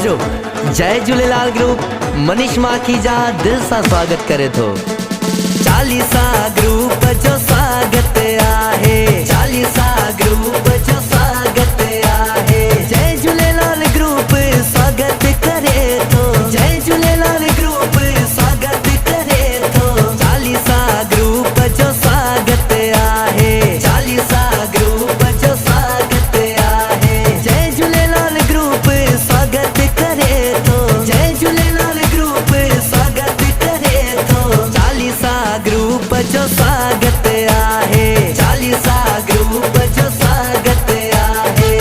जो जय झूलेलाल ग्रुप मनीष माखीजा दिल सा स्वागत करे थो। चालीसा ग्रुप जो स्वागत आहे, चालीसा ग्रुप जो स्वागत आहे। जय झूलेलाल ग्रुप स्वागत करे थो, जय झूलेलाल ग्रुप स्वागत करे थो। चालीसा ग्रुप जो स्वागत आहे, चालीसा ग्रुप जो स्वागत आहे। जय झूलेलाल ग्रुप स्वागत करे थो, जय झूलेलाल ग्रुप स्वागत करे थो। चालीसा ग्रुप जो स्वागत आहे, चालीसा ग्रुप जो स्वागत आहे।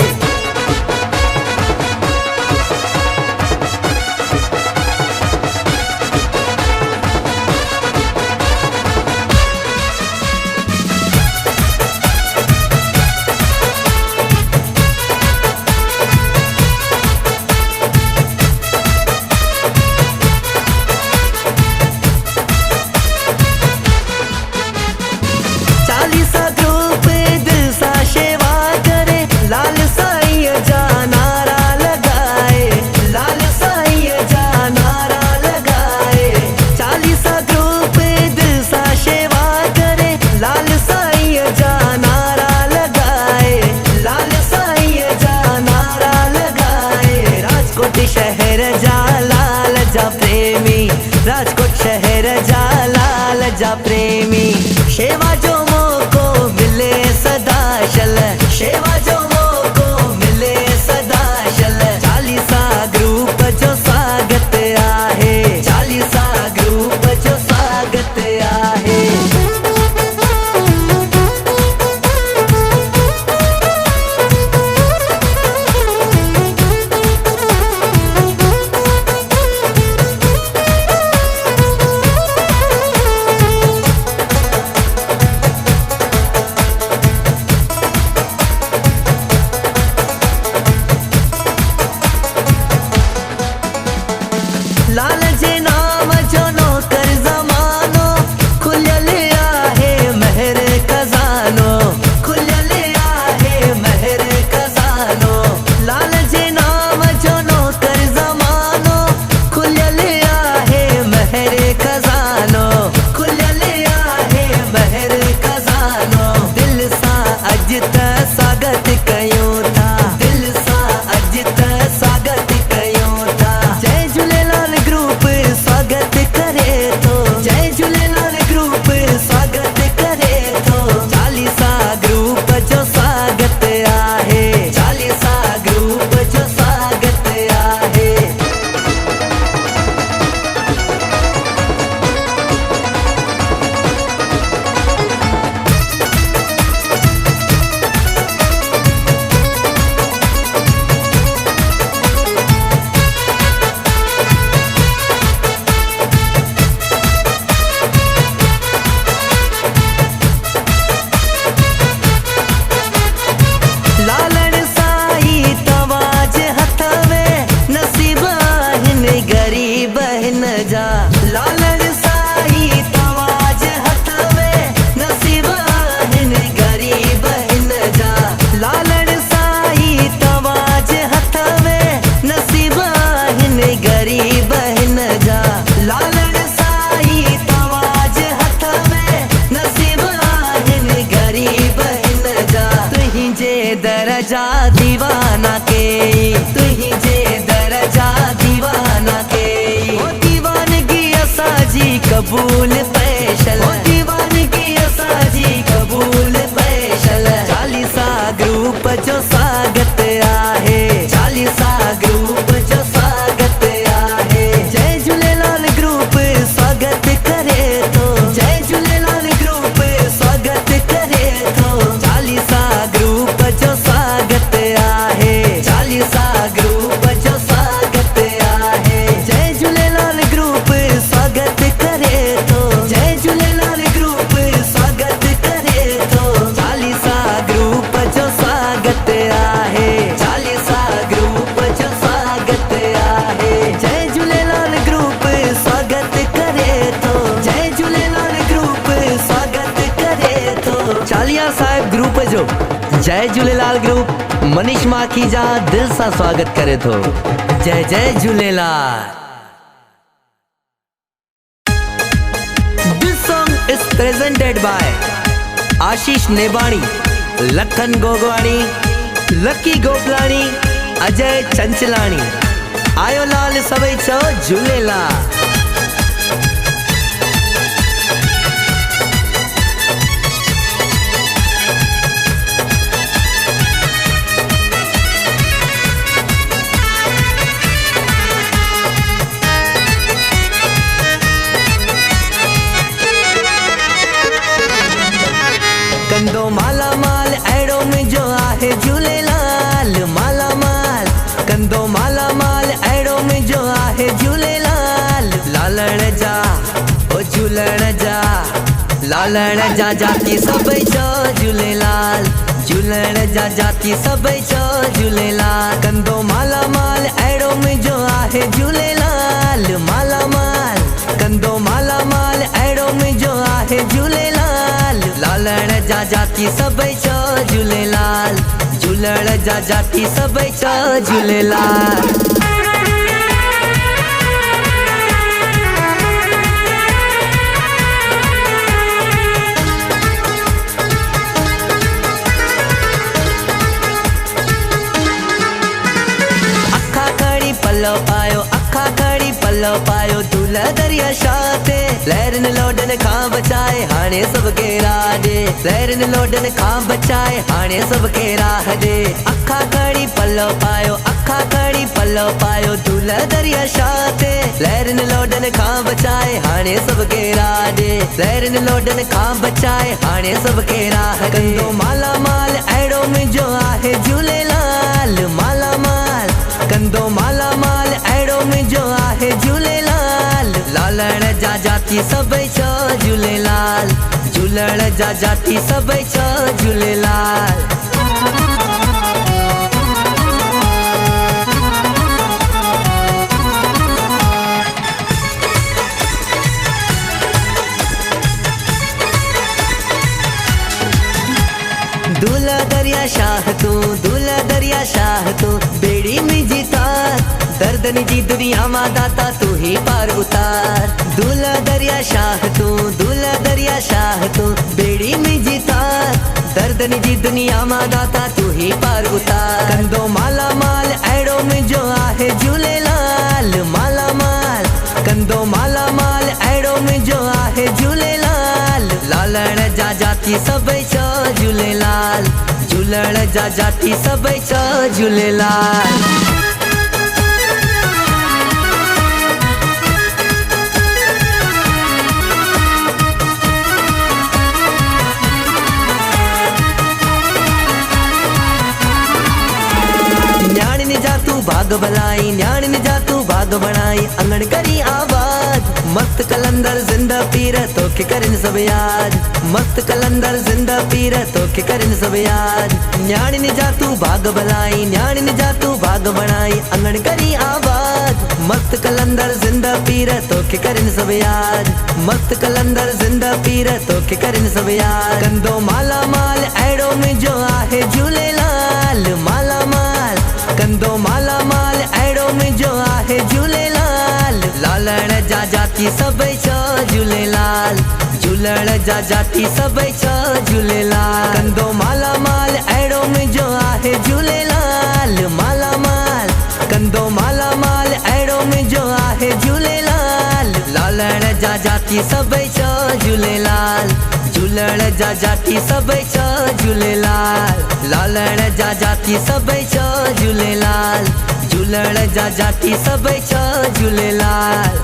चालीसा ग्रुप दिल सा सेवा करे, लाल साईं जा नारा लगाए, लाल साईं जा नारा लगाए। चालीसा ग्रुप दिल सा सेवा करे, लाल साईं जा नारा लगाए, लाल साईं जा नारा लगाए। राजकोट शहर जा लाल जा प्रेमी, राजकोट शहर जा लाल जा प्रेमी। सेवा जो मौको मिले सदा चल, सेवा जो मौको मिले सदा चल। चालीसा ग्रुप जो स्वागत आहे, चालीसा ग्रुप जो स्वागत आहे। लाल जे नाम जो नौकर ज़मानो, खुलियल आहे महर खजानो, खुलियल आहे महर खजानो। लाल जे नाम जो नौकर ज़मानो, खुलियल आहे महर खजानो, खुलियल आहे महर खजानो। दिल सा अज त स्वागत कयूं था, दिल सा अज त स्वागत कयूं था। जय झूलेलाल ग्रुप स्वागत करे थो, जय झूलेलाल ग्रुप स्वागत करे थो। चालीसा ग्रुप जो स्वागत आहे, चालीसा ग्रुप जो स्वागत आहे। लालण साईं तवाज हथ में, नसीब आहिन गरीब हिन जा। लालण साईं तवाज हथ में, नसीब आहिन गरीब हिन जा। लालण साईं तवाज हथ में, नसीब आहिन गरीब हिन जा। लालण साईं तवाज हथ में, नसीब आहिन गरीब हिन जा। तुहिंजे दरजा दीवाना के, तुहिंजे दरजा दीवाना के। ओ दीवानगी असाजी कबूल पैशल, ओ दीवानगी असाजी कबूल पैशल। चालीसा ग्रुप जो स्वागत आहे, चालीसा ग्रुप जो स्वागत आहे। जय झूलेलाल ग्रुप स्वागत करे थो, जय झूलेलाल ग्रुप स्वागत करे थो। चालीसा ग्रुप जो स्वागत आहे, चालीसा ग्रुप जो स्वागत आहे। जय झूलेलाल ग्रुप स्वागत करे थो, जय झूलेलाल ग्रुप स्वागत करे थो। चालीसा ग्रुप जो स्वागत आहे, चालीसा ग्रुप जो स्वागत आहे। जय झूलेलाल ग्रुप स्वागत करे थो, जय झूलेलाल ग्रुप स्वागत करे थो। चालिया साहिब ग्रुप जो जय झूलेलाल ग्रुप मनीष माखीजा दिल सा स्वागत करे थो। जय जय Jhulelal. This song is presented by Ashish Nebani, Lakhan Gogwani, Lucky Goplani, Ajay Chanchlani. आयो लाल सभई चो झूलेलाल। कंदो माला माल अहिड़ो मुंहिंजो आहे झूलेलाल। माला माल कंदो माला माल अहिड़ो मुंहिंजो आहे झूलेलाल। लालण जा ओ झूलण जा, लालण जा जाती सभई चो झूलेलाल। झूलण जा जाती सभई चो झूलेलाल। कंदो माला माल अहिड़ो मुंहिंजो आहे झूलेलाल। माला माल कंदो माला माल अहिड़ो मुंहिंजो आहे झूलेलाल। लालण जा जाती सभई चो झूलेलाल। झूलण जा जाती सभई चो झूलेलाल। पल्लो पायो अखा खड़ी पल्लो पायो, दूल्हा दरिया शाह ते लहरन लोडन खां बचाए हाणे सबके राह दे। लहरन लोडन खां बचाए हाणे सबके राह दे। अखा खड़ी पल्लो पायो अखा खड़ी पल्लो पायो, दूल्हा दरिया शाह ते लहरन लोडन खां बचाए हाणे सबके राह दे। लहरन लोडन खां बचाए हाणे सबके राह दे। कंदो माला माल अहिड़ो मुंहिंजो आहे झूलेलाल। माला माल कंदो माला माल अहिड़ो मुंहिंजो आहे झूलेलाल। लालण जा जाती सभई चो झूलेलाल। झूलण जा जाती सभई चो झूलेलाल। दूल्हा दरिया शाह तू, दूल्हा दरिया शाह तू, बेड़ी मुंहिंजी तार दर्दन जी दुनिया मां दाता तू ही पार उतार। दूल्हा दरिया शाह तू, दूल्हा दरिया शाह तू, बेड़ी मुंहिंजी तार दर्दन जी दुनिया मां दाता तू ही पार उतार। कंदो माला माल अहिड़ो मुंहिंजो आहे झूलेलाल। माला माल कंदो माला माल अहिड़ो मुंहिंजो आहे झूलेलाल। लालण जा जाती सभई चो झूलेलाल। झूलण जा जाती सभई चो झूलेलाल। न्याणिन जा तू भाग भलाई, न्याणिन जा तू भाग बणाई, अंगण करी आबाद। मस्त कलंदर जिंदा पीर तोखे करिन सब याद। मस्त कलंदर जिंदा पीर तोखे करिन सब याद। न्याणिन जा तू भाग भलाई, न्याणिन जा तू भाग बणाई, अंगण करी आबाद। मस्त कलंदर जिंदा पीर तोखे करिन सब याद। मस्त कलंदर जिंदा पीर तोखे करिन सब याद। कंदो माला माल अहिड़ो मुंहिंजो आहे झूलेलाल। माला माल कंदो माला माल अहिड़ो मुंहिंजो आहे झूलेलाल। लालण जा जाती सभई चो झूलेलाल। झूलण जा जाती सभई चो झूलेलाल। कंदो माला माल अहिड़ो मुंहिंजो आहे झूलेलाल। माला माल कंदो माला माल अहिड़ो मुंहिंजो आहे झूलेलाल। लालण जा जाती सभई चो झूलेलाल। झूलण जा जाती सभई चो झूलेलाल। लालण जा जाती सभई चो झूलेलाल। झूलण जा जाती सभई चो Jhulelal.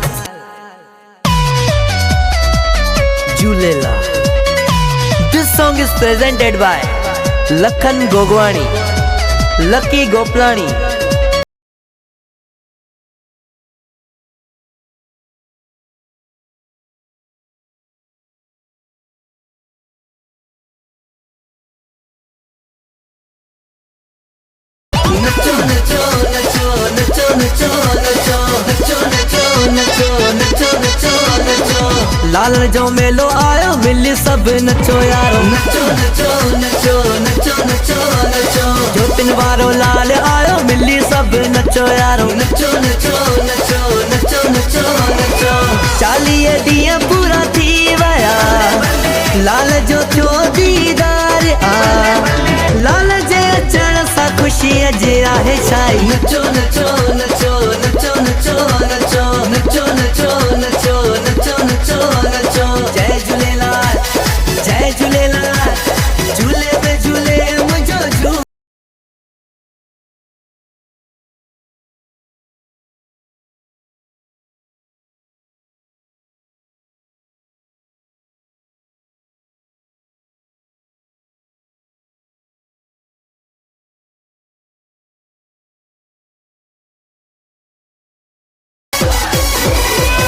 Jhulelal. This song is presented by Lakhan Gogwani, Lucky Goplani. नचो नचो नचो नचो नचो नचो नचो नचो नचो नचो नचो नचो। लाल जो मेलो आयो मिली सब नचो यारो, नचो नचो नचो नचो नचो नचो। जो तिन वारो लाल आयो मिली सब नचो यारो, नचो नचो नचो नचो नचो नचो। 40 ॾींहं पूरा थी वया लाल जो थियो दीदार आ, लाल जे अचण सां ख़ुशीअ जे आहे छाई। नचो नचो नचो नचो नचो नचो नचो नचो नचो नचो नचो नचो। जय झूलेलाल जय झूलेलाल, झूले में झूले मुंहिंजो झूले।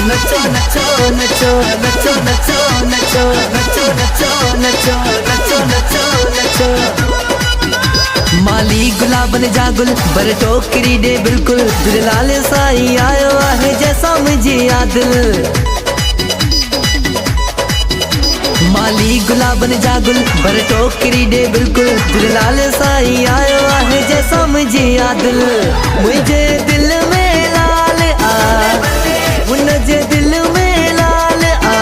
नचो नचो नचो नचो नचो नचो नचो नचो नचो नचो नचो नचो। माली गुलाबन जा गुल पर टोकरी दे बिल्कुल, झूलेलाल साईं आयो आहे जैसा मुझे आदिल। माली गुलाबन जा गुल पर टोकरी दे बिल्कुल, झूलेलाल साईं आयो आहे जैसा मुझे आदिल। मुझे दिल में लाल आ, मुझे दिल में लाल आ,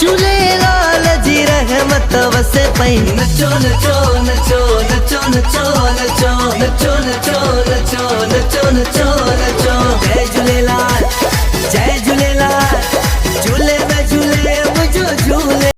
झूलेलाल जी रहमत वसे पई। नचो नचो नचो नचो नचो नचो नचो नचो नचो नचो नचो नचो। जय झूलेलाल जय झूलेलाल, झूले में झूले मुंहिंजो झूले।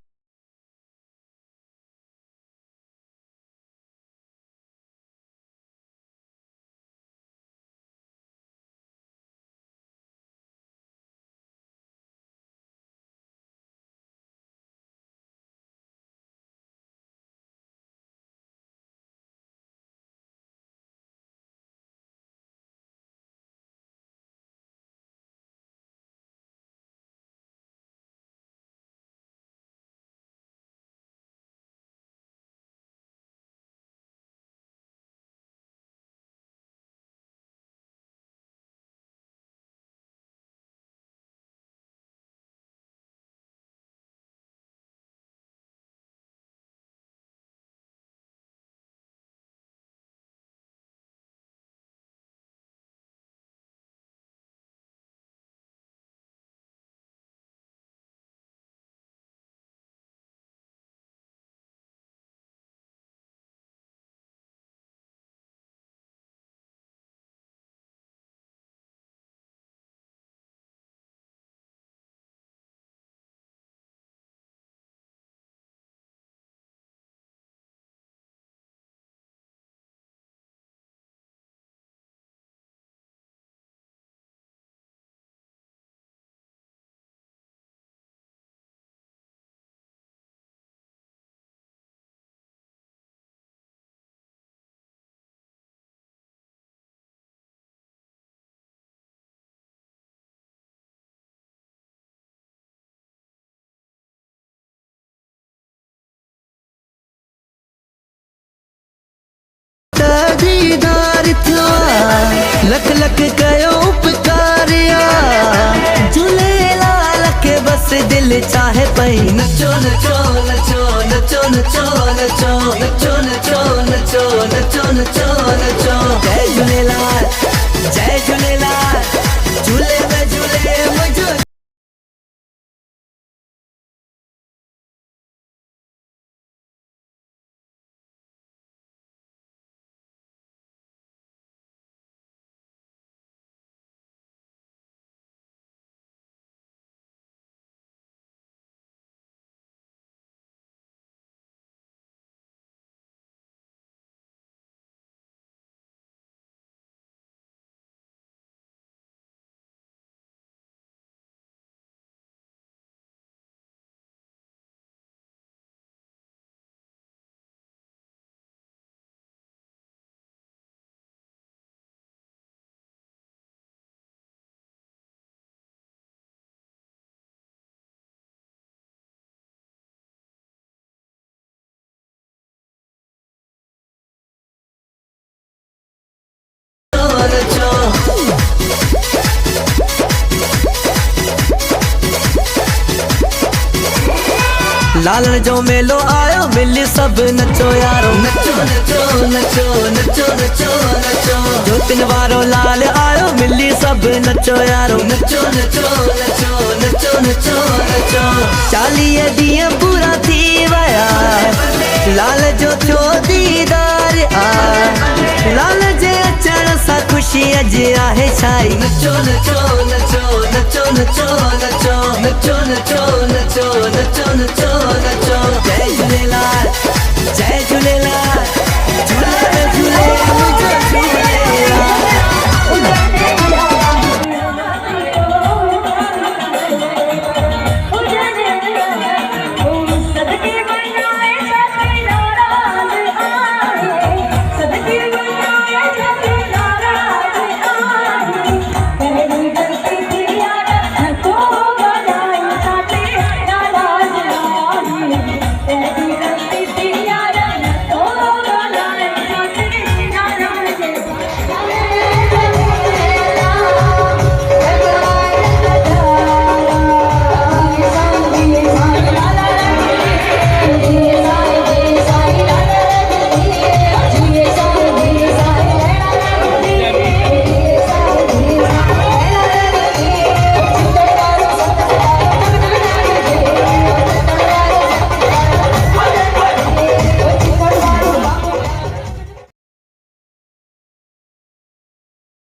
दीदार थियो लख लख कयो उपकारिया, झूलेलाल के बस दिल चाहे पई। नचो नचो नचो नचो नचो नचो नचो नचो नचो नचो नचो नचो। जय झूलेलाल जय झूलेलाल, झूले में झूले मुंहिंजो। लालण जो मेलो आयो मिली सब नचो यारो नचो नचो नचो नचो नचो नचो जोतिन वारो लाल आयो मिली सब नचो यारो नचो नचो नचो नचो नचो नचो 40 ॾींहं पूरा थी वया लाल जो थियो दीदार आ लाल जे अचण सां ख़ुशी अॼु आहे छाई नचो नचो नचो नचो नचो